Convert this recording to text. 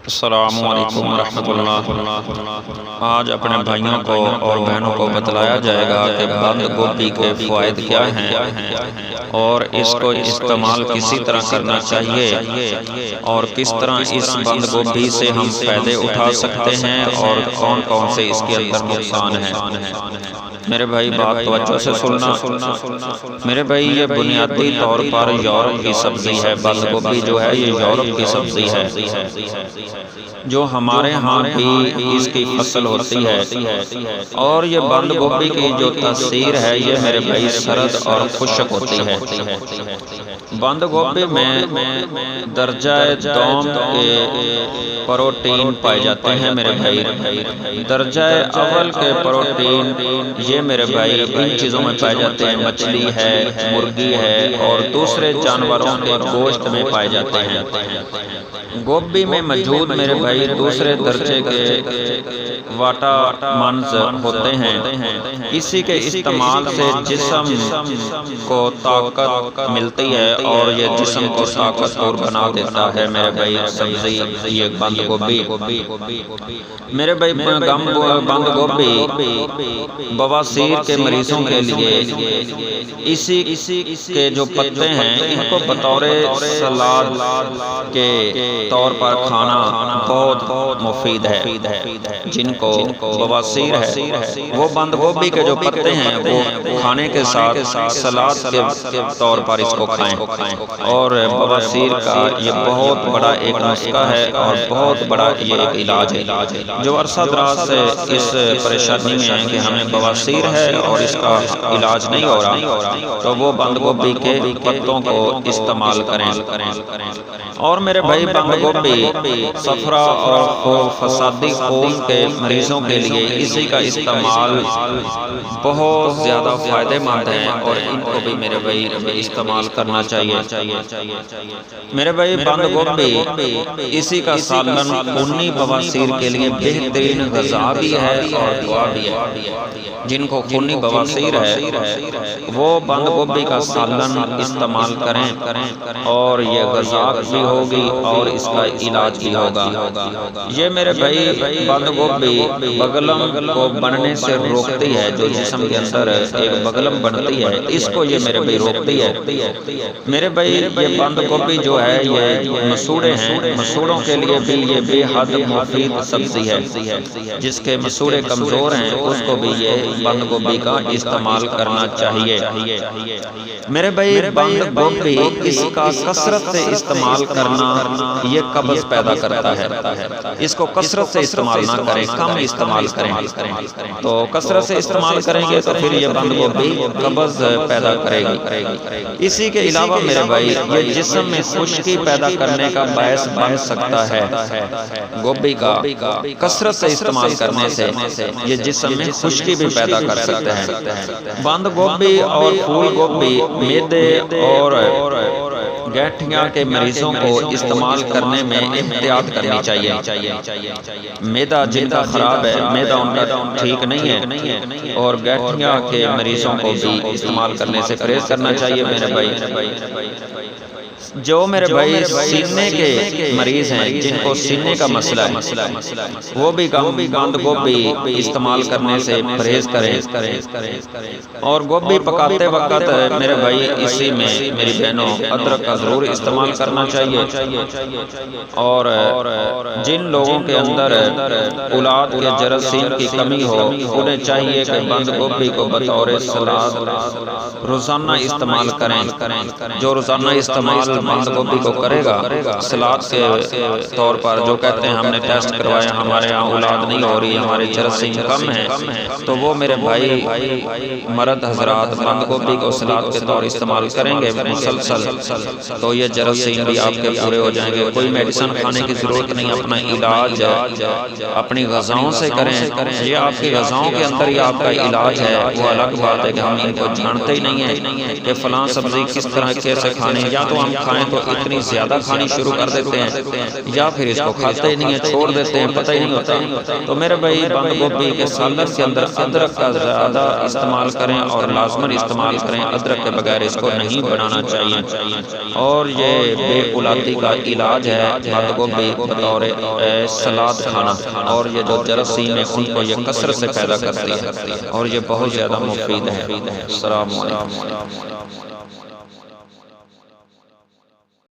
السلام علیکم ورحمۃ اللہ۔ آج اپنے بھائیوں کو اور بہنوں کو بتلایا جائے گا کہ بند گوبھی کے فوائد کیا ہیں اور اس کو استعمال کسی طرح کرنا چاہیے اور کس طرح اس بند گوبھی سے ہم فائدے اٹھا سکتے ہیں اور کون کون سے اس کے اندر نقصان ہیں۔ میرے بھائی بات توجہ سے سننا۔ میرے بھائی یہ بنیادی طور پر یورپ کی سبزی ہے۔ بند گوبھی جو ہے یہ یورپ کی سبزی ہے، جو ہمارے ہاں بھی اس کی فصل ہوتی ہے، اور یہ بند گوبھی کی جو تاثیر ہے یہ میرے بھائی سرد اور خشک ہوتی ہے۔ بند گوبھی میں درجہ دوم کے پروٹین پائے جاتے ہیں میرے بھائی۔ درجہ اول کے پروٹین یہ میرے بھائی ان چیزوں میں پائے جاتے ہیں، مچھلی ہے، مرغی ہے اور دوسرے جانوروں کے گوشت میں پائے جاتے ہیں۔ گوبھی میں موجود میرے بھائی دوسرے درجے کے وٹامنز ہوتے ہیں۔ اسی کے استعمال سے جسم کو طاقت ملتی ہے اور یہ جسم کو طاقتور بنا دیتا ہے میرے بھائی سبزی یہ بند گوبھی۔ میرے بھائی بند گوبھی بواسیر کے مریضوں کے لیے اسی کے جو پتے ہیں ان کو بطور سلاد کے طور پر کھانا بہت مفید ہے۔ جن کو بواسیر ہے وہ بند گوبھی کے جو پتے ہیں وہ کھانے کے ساتھ سلاد کے طور پر اس کو کھائیں، اور بواسیر کا یہ بہت بڑا ایک نسخہ ہے اور بہت بڑا یہ ایک علاج ہے۔ جو عرصہ دراز سے اس پریشانی میں ہے کہ ہمیں بواسیر ہے اور اس کا علاج نہیں ہو رہا، تو وہ بند گوبھی کے پتوں کو استعمال کریں۔ اور میرے بھائی بند گوبھی صفرا اور فسادی خون کے مریضوں کے لیے اسی کا استعمال بہت زیادہ فائدہ مند ہے اور ان کو بھی میرے بھائی استعمال کرنا چاہیے۔ میرے بھائی بند گوبھی اسی کا سالن خونی بواسیر کے لیے بہترین غذا بھی ہے اور دوا بھی ہے۔ جن کو خونی بواسیر ہے وہ بند گوبھی کا سالن استعمال کریں اور یہ غذا بھی ہوگی اور اس کا علاج بھی ہوگا۔ یہ میرے بھائی بند گوبھی بگلم کو بننے سے روکتی ہے، جو جسم کے اندر ایک بگلم بنتی ہے اس کو یہ میرے بھائی روکتی ہے۔ میرے بھائی یہ بند گوبھی جو ہے یہ مسوڑے ہیں، مسوڑوں کے لیے بھی یہ بے حد مفید سبزی ہے۔ جس کے مسوڑے کمزور ہیں اس کو بھی یہ بند گوبھی کا استعمال کرنا چاہیے۔ میرے بھائی بند گوبھی اس کا کثرت سے استعمال کرنا یہ قبض پیدا کرتا ہے۔ اس کو کثرت سے استعمال نہ کریں، کم استعمال کریں۔ تو کثرت سے استعمال کریں گے تو پھر یہ بند گوبھی قبض پیدا کرے گی۔ اسی کے علاوہ میرے بھائی یہ جسم میں خشکی پیدا کرنے کا باعث بن سکتا ہے۔ گوبھی کا کثرت سے استعمال کرنے سے یہ جسم میں خشکی بھی پیدا کر سکتے ہیں۔ بند گوبھی اور پھول گوبھی معدے اور گٹھیاں کے مریضوں کو استعمال کرنے میں احتیاط کرنی چاہیے۔ معدہ جن کا خراب ہے، معدہ ان کا ٹھیک نہیں ہے، اور گٹھیاں کے مریضوں کو بھی استعمال کرنے سے پرہیز کرنا چاہیے میرے بھائی۔ جو میرے بھائی سینے کے مریض ہیں، جن کو سینے کا مسئلہ ہے، وہ بھی بند گوبھی استعمال کرنے سے پرہیز کریں۔ اور گوبھی پکاتے وقت میرے بھائی اسی میں میری بہنوں ادرک کا ضرور استعمال کرنا چاہیے۔ اور جن لوگوں کے اندر اولاد کے جراثیم کی کمی ہو انہیں چاہیے کہ بند گوبھی کو بطور سلاد روزانہ استعمال کریں۔ جو روزانہ استعمال بند گوبھی کو کرے گا سلاد کے طور پر، جو کہتے ہیں ہم نے ٹیسٹ کروایا ہمارے یہاں اولاد نہیں ہو رہی، ہمارے جراثیم کم ہیں، تو وہ میرے بھائی مرد حضرات بند گوبھی کو سلاد کے طور استعمال کریں گے مسلسل، تو یہ جراثیم بھی آپ کے پورے ہو جائیں گے۔ کوئی میڈیسن کھانے کی ضرورت نہیں، اپنا علاج اپنی غذاؤں سے کریں۔ یہ آپ کی غذاؤں کے اندر ہی آپ کا علاج ہے، وہ الگ بات ہے کہ ہم ان کو جانتے ہی نہیں ہیں کہ فلاں سبزی کس طرح کیسے کھانی، یا تو ہم کھائیں تو اتنی زیادہ کھانی شروع کر دیتے ہیں یا پھر اس کو کھاتے ہی نہیں ہیں، چھوڑ دیتے ہیں، پتہ ہی نہیں ہوتا۔ تو میرے بھائی بند گوبھی کے سالن کے اندر ادرک کا زیادہ استعمال کریں اور لازماً استعمال کریں، ادرک کے بغیر اس کو نہیں بنانا چاہیے۔ اور یہ بے اولادی کا علاج ہے بند گوبھی بطور سلاد کھانا، اور یہ جو جراثیم ہے ان کو یہ کثرت سے پیدا کرتی ہے اور یہ بہت زیادہ مفید ہے۔ السلام علیکم۔